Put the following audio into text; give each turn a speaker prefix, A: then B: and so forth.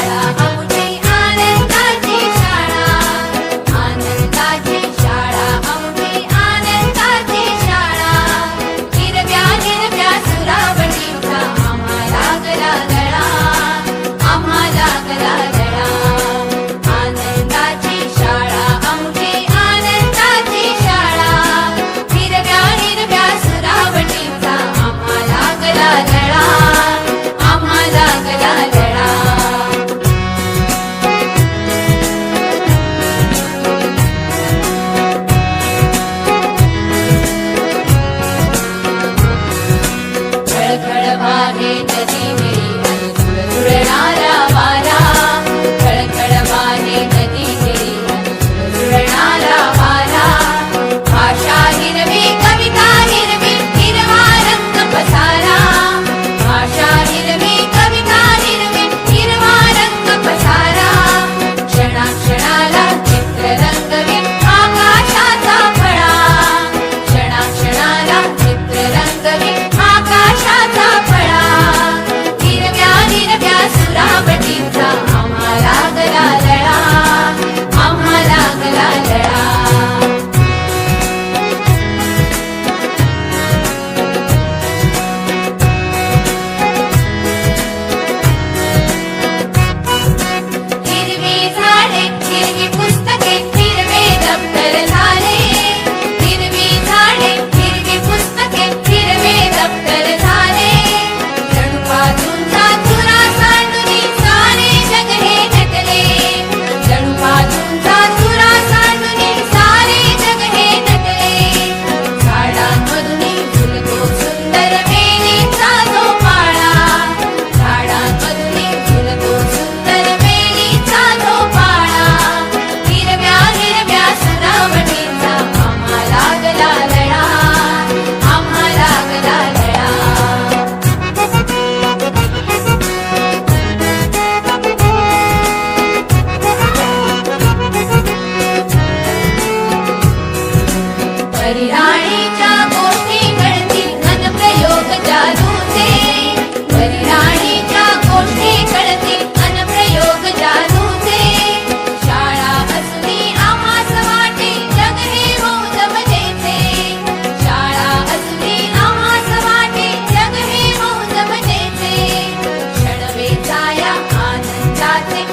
A: शाळा आमची आनंदाची शाळा, आनंदाची शाळा आमची आनंदाची शाळा. हिरव्या हिरव्या सुरावटीचा आम्हा लागला गळा, आम्हा लागला गळा. आनंदाची शाळा आमची आनंदाची शाळा, हिरव्या हिरव्या सुरावटीचा आम्हा लागला गळा, आम्हा लागला गळा. खळखळ वाहे नदी गिरी अन झुळझुळणारा वारा, खळखळ वाहे नदी गिरी अन झुळझुळणारा वारा. भाषा हिरवी कविता हिरवी हिरवा रंग पसारा, भाषा हिरवी कविता हिरवी हिरवा रंग पसारा. क्षणाक्षणाला चित्र रंगवी आकाशाचा फळा, क्षणाक्षणाला चित्र रंगवी आकाशाचा फळा. हिरव्या हिरव्या सुरावटीचा आम्हा लागला लळा, आम्हा लागला लळा. हिरवी झाडे हिरवी पुस्तके हिरवे दप्तर झाले, हिरवी झाडे हिरवी पुस्तके हिरवे दप्तर झाले. जणू बाजूंचा तुरा सांडूनी सारे जग हे नटले, जणू बाजूंचा तुरा सांडूनी सारे जग हे नटले. झाडांमधून झुलतो सुंदर वेलीचा जो पाळा, झाडांमधून झुलतो सुंदर वेलीचा जो पाळा. हिरव्या हिरव्या सुरावटीचा आम्हा लागला लळा, आम्हा लागला लळा. परिराणीच्या गोष्टी कळतील अन प्रयोग जादूचे, परिराणीच्या गोष्टी कळतील अन प्रयोग जादूचे. शाळा असली आम्हास वाटे जग हे मौज मजेचे, शाळा असली आम्हास वाटे जग हे मौज मजेचे. क्षण वेचाया आनंदाचे